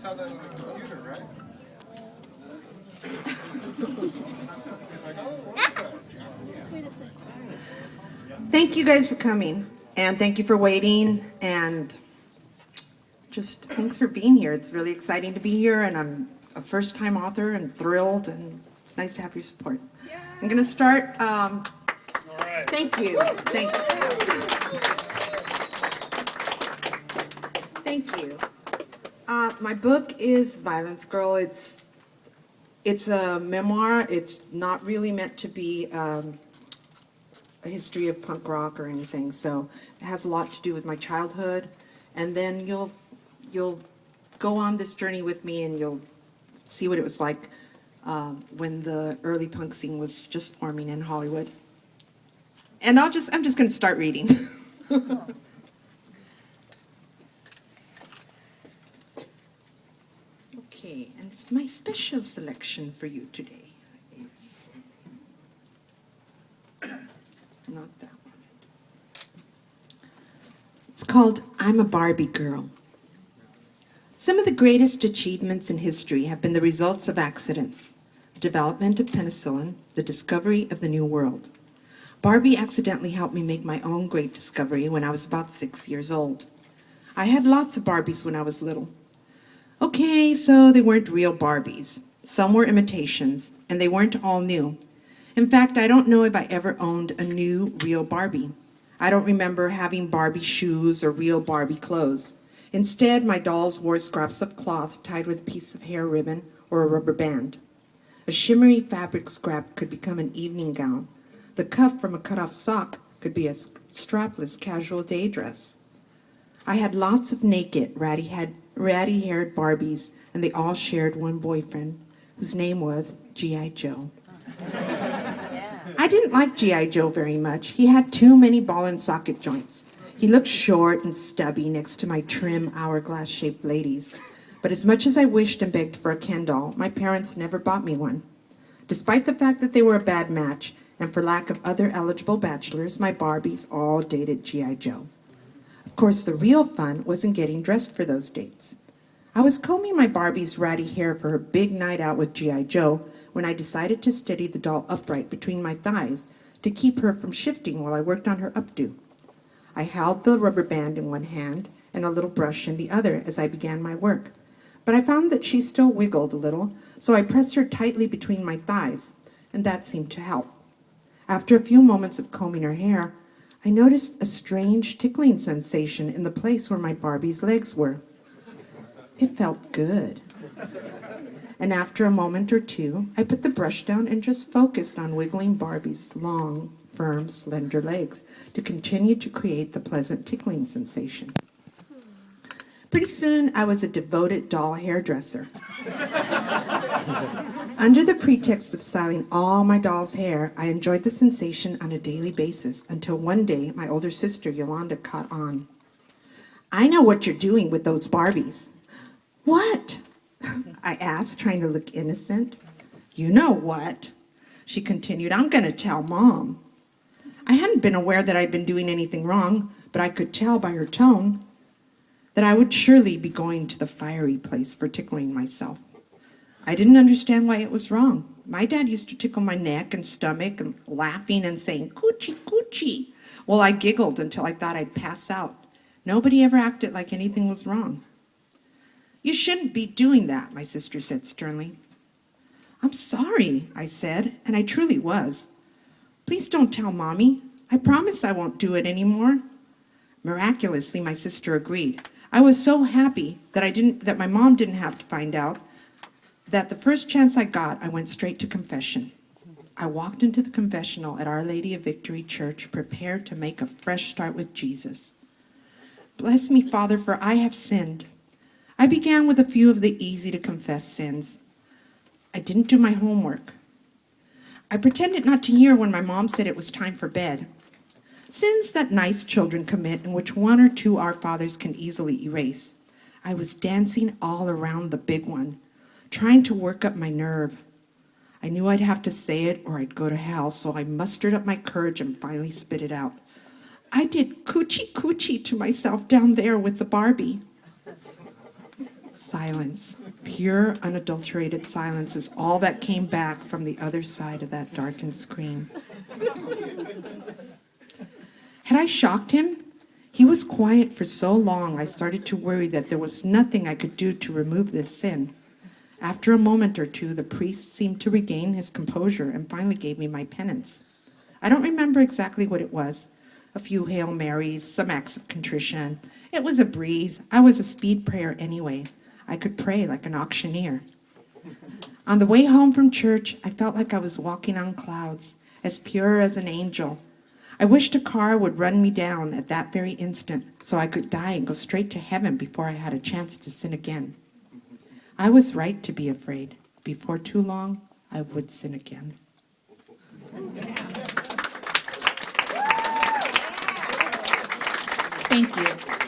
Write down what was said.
saw that on the computer, right? It's like, oh, what is that? Thank you guys for coming, and thank you for waiting, and just thanks for being here. It's really exciting to be here, and I'm a first-time author and thrilled, and it's nice to have your support. I'm going to start. Thank you. Thanks. Thank you. My book is Violence Girl. It's a memoir. It's not really meant to be a history of punk rock or anything. So it has a lot to do with my childhood, and then you'll go on this journey with me, and you'll see what it was like when the early punk scene was just forming in Hollywood. And I'm just going to start reading. Okay, and my special selection for you today is not that one. It's called I'm a Barbie Girl. Some of the greatest achievements in history have been the results of accidents: the development of penicillin, the discovery of the New World. Barbie accidentally helped me make my own great discovery when I was about 6 years old. I had lots of Barbies when I was little. Okay, so they weren't real Barbies. Some were imitations, and they weren't all new. In fact, I don't know if I ever owned a new, real Barbie. I don't remember having Barbie shoes or real Barbie clothes. Instead, my dolls wore scraps of cloth tied with a piece of hair ribbon or a rubber band. A shimmery fabric scrap could become an evening gown. The cuff from a cut-off sock could be a strapless casual day dress. I had lots of naked, ratty-haired Barbies, and they all shared one boyfriend, whose name was G.I. Joe. I didn't like G.I. Joe very much. He had too many ball and socket joints. He looked short and stubby next to my trim, hourglass-shaped ladies. But as much as I wished and begged for a Ken doll, my parents never bought me one. Despite the fact that they were a bad match, and for lack of other eligible bachelors, my Barbies all dated G.I. Joe. Of course, the real fun was in getting dressed for those dates. I was combing my Barbie's ratty hair for her big night out with G.I. Joe when I decided to steady the doll upright between my thighs to keep her from shifting while I worked on her updo. I held the rubber band in one hand and a little brush in the other as I began my work. But I found that she still wiggled a little, so I pressed her tightly between my thighs, and that seemed to help. After a few moments of combing her hair, I noticed a strange tickling sensation in the place where my Barbie's legs were. It felt good. And after a moment or two, I put the brush down and just focused on wiggling Barbie's long, firm, slender legs to continue to create the pleasant tickling sensation. Pretty soon, I was a devoted doll hairdresser. Under the pretext of styling all my doll's hair, I enjoyed the sensation on a daily basis until one day my older sister, Yolanda, caught on. I know what you're doing with those Barbies. What? I asked, trying to look innocent. You know what? She continued, I'm going to tell Mom. I hadn't been aware that I'd been doing anything wrong, but I could tell by her tone that I would surely be going to the fiery place for tickling myself. I didn't understand why it was wrong. My dad used to tickle my neck and stomach and laughing and saying, coochie, coochie. Well, I giggled until I thought I'd pass out. Nobody ever acted like anything was wrong. You shouldn't be doing that, my sister said sternly. I'm sorry, I said, and I truly was. Please don't tell Mommy. I promise I won't do it anymore. Miraculously, my sister agreed. I was so happy that my mom didn't have to find out that the first chance I got, I went straight to confession. I walked into the confessional at Our Lady of Victory Church, prepared to make a fresh start with Jesus. Bless me, Father, for I have sinned. I began with a few of the easy-to-confess sins. I didn't do my homework. I pretended not to hear when my mom said it was time for bed. Sins that nice children commit and which one or two Our Fathers can easily erase. I was dancing all around the big one, trying to work up my nerve. I knew I'd have to say it or I'd go to hell, so I mustered up my courage and finally spit it out. I did coochie coochie to myself down there with the Barbie. silence. Pure, unadulterated silence is all that came back from the other side of that darkened screen. Had I shocked him? He was quiet for so long, I started to worry that there was nothing I could do to remove this sin. After a moment or two, the priest seemed to regain his composure and finally gave me my penance. I don't remember exactly what it was. A few Hail Marys, some acts of contrition. It was a breeze. I was a speed prayer anyway. I could pray like an auctioneer. On the way home from church, I felt like I was walking on clouds, as pure as an angel. I wished a car would run me down at that very instant so I could die and go straight to heaven before I had a chance to sin again. I was right to be afraid. Before too long, I would sin again. Thank you.